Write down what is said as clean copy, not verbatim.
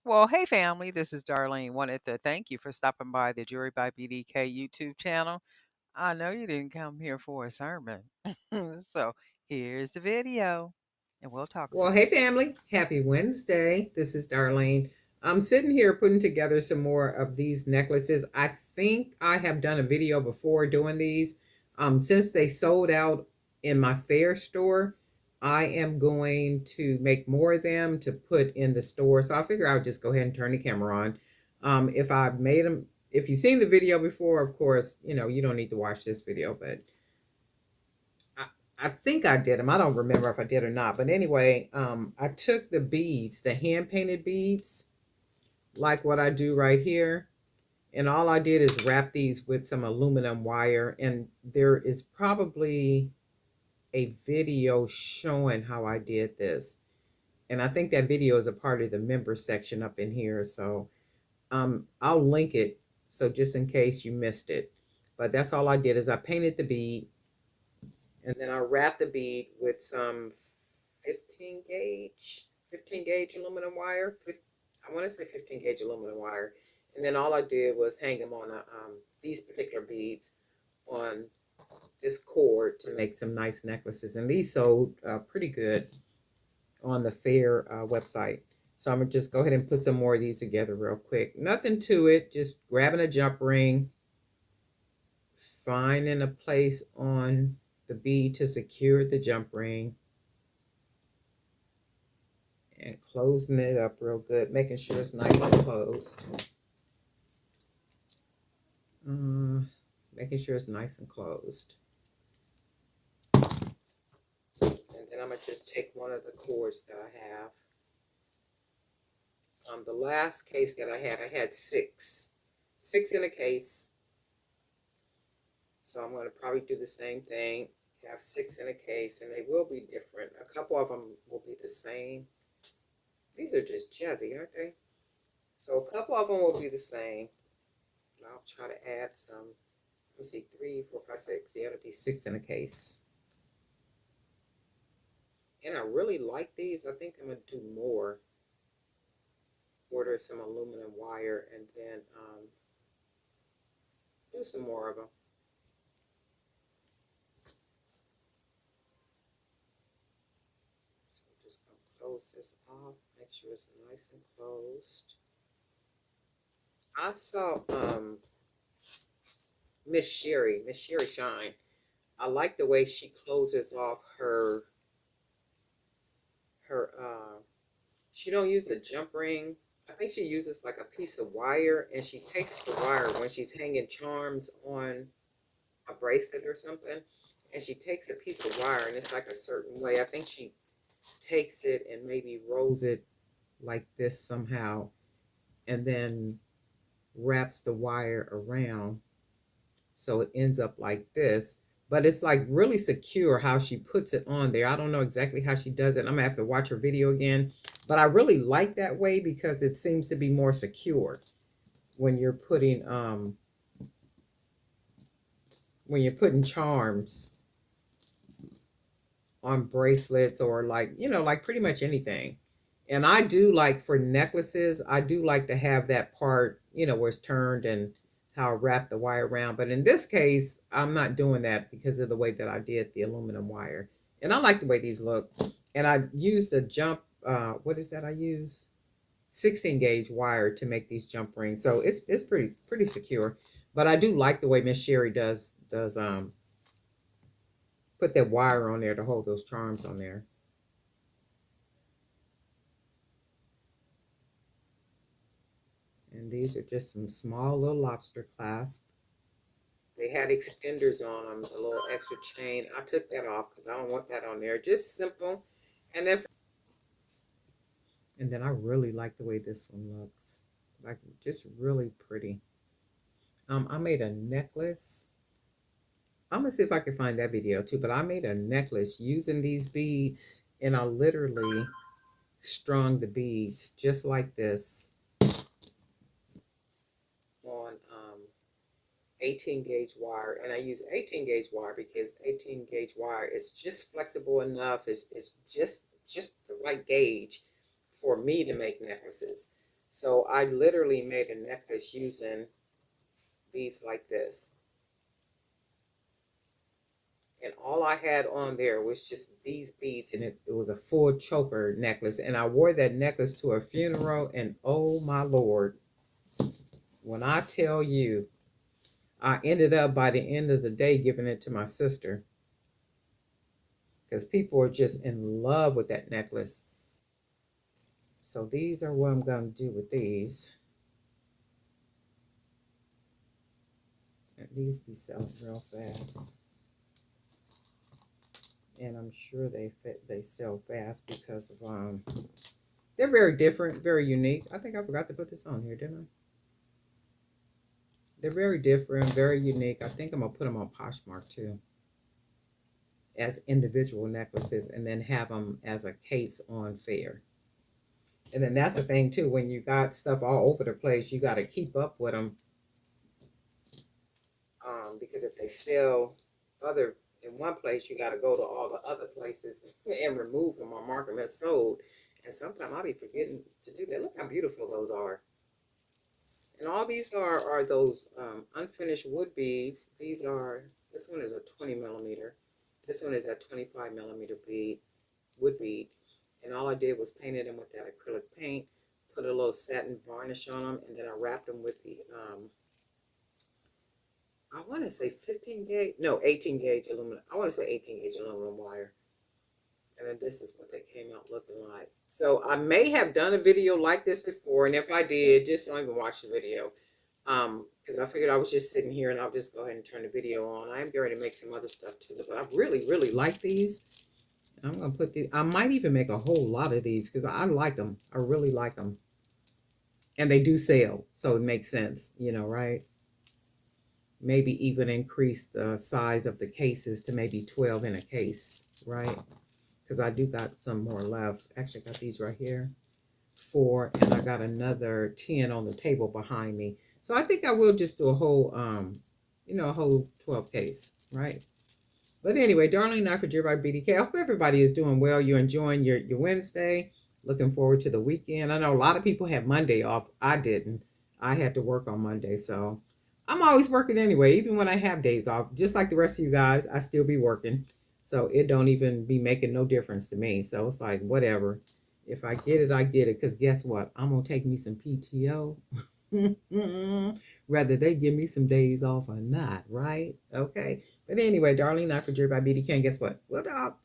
Well, hey family, this is Darlene. Wanted to thank you for stopping by the Jury by BDK YouTube channel. I know you didn't come here for a sermon. So here's the video, and we'll talk Well, soon. hey family, happy Wednesday. This is Darlene. I'm sitting here putting together some more of these necklaces. I think I have done a video before doing these. Since they sold out in my fair store, I am going to make more of them to put in the store. So I figure I'll just go ahead and turn the camera on. If I've made them, if you've seen the video before, of course, you don't need to watch this video, but I, I think I did them. I don't remember if I did or not. But anyway, I took the beads, the hand painted beads, like what I do right here. And all I did is wrap these with some aluminum wire. And there is probably a video showing how I did this. And I think that video is a part of the member section up in here. So I'll link it. So just in case you missed it. But that's all I did is I painted the bead, and then I wrap the bead with some 15 gauge aluminum wire. I want to say 15 gauge aluminum wire. And then all I did was hang them on these particular beads on this cord to make some nice necklaces. And these sold pretty good on the fair website. So I'm going to just go ahead and put some more of these together real quick. Nothing to it, just grabbing a jump ring, finding a place on the bead to secure the jump ring, and closing it up real good, making sure it's nice and closed. Making sure it's nice and closed. And then I'm going to just take one of the cords that I have. The last case that I had six in a case. So I'm going to probably do the same thing. Have six in a case, and they will be different. A couple of them will be the same. These are just jazzy, aren't they? So a couple of them will be the same. I'll try to add some. Let me see, 3, 4, 5, 6. Yeah, it'll be 6 in a case. And I really like these. I think I'm going to do more. Order some aluminum wire and then do some more of them. So I'm just going to close this off. Make sure it's nice and closed. I saw Miss Sherry Shine. I like the way she closes off her she don't use a jump ring. I think she uses like a piece of wire, and she takes the wire when she's hanging charms on a bracelet or something, and she takes a piece of wire, and it's like a certain way. I think she takes it and maybe rolls it like this somehow, and then wraps the wire around so it ends up like this. But it's like really secure how she puts it on there. I don't know exactly how she does it. I'm gonna have to watch her video again. But I really like that way because it seems to be more secure when you're putting charms on bracelets, or like, like pretty much anything. And I do like, for necklaces, I do like to have that part, where it's turned and how I wrap the wire around. But in this case, I'm not doing that because of the way that I did the aluminum wire. And I like the way these look. And I used the jump, what is that I use? 16 gauge wire to make these jump rings. So it's pretty secure. But I do like the way Miss Sherry does put that wire on there to hold those charms on there. And these are just some small little lobster clasps. They had extenders on them, a little extra chain. I took that off because I don't want that on there. Just simple. And then I really like the way this one looks. Like, just really pretty. I made a necklace. I'm gonna see if I can find that video too. But I made a necklace using these beads, and I literally strung the beads just like this on 18 gauge wire. And I use 18 gauge wire because 18 gauge wire is just flexible enough. It's just the right gauge for me to make necklaces. So I literally made a necklace using beads like this. And all I had on there was just these beads, and it was a full choker necklace. And I wore that necklace to a funeral, and oh my Lord, when I tell you, I ended up by the end of the day giving it to my sister because people are just in love with that necklace. So these are what I'm going to do with these. And these be selling real fast. And I'm sure they sell fast because of they're very different, very unique. I think I forgot to put this on here, didn't I? They're very different, very unique. I think I'm gonna put them on Poshmark too, as individual necklaces, and then have them as a case on Fair. And then that's the thing too. When you got stuff all over the place, you got to keep up with them, because if they sell other in one place, you got to go to all the other places and remove them or mark them as sold. And sometimes I'll be forgetting to do that. Look how beautiful those are. And all these are those unfinished wood beads. These are, this one is a 20 millimeter. This one is a 25 millimeter bead, wood bead. And all I did was painted them with that acrylic paint, put a little satin varnish on them, and then I wrapped them with the, I want to say 15 gauge, no, 18 gauge aluminum. I want to say 18 gauge aluminum wire. And then this is what they came out looking like. So I may have done a video like this before, and if I did, just don't even watch the video. Because I figured I was just sitting here and I'll just go ahead and turn the video on. I am going to make some other stuff too, but I really, really like these. I'm going to put these, I might even make a whole lot of these because I like them. I really like them. And they do sell, so it makes sense, right? Maybe even increase the size of the cases to maybe 12 in a case, right? Because I do got some more left. Actually, I got these right here. 4, and I got another 10 on the table behind me. So I think I will just do a whole, a whole 12 case, right? But anyway, Darlene Knife for Dear by BDK. I hope everybody is doing well. You're enjoying your Wednesday. Looking forward to the weekend. I know a lot of people have Monday off. I didn't. I had to work on Monday, so I'm always working anyway. Even when I have days off, just like the rest of you guys, I still be working. So it don't even be making no difference to me. So it's like whatever. If I get it, I get it. Because guess what? I'm gonna take me some PTO. Rather they give me some days off or not, right? Okay. But anyway, Darlene, not for Jerry by BD. Can guess what? We'll talk.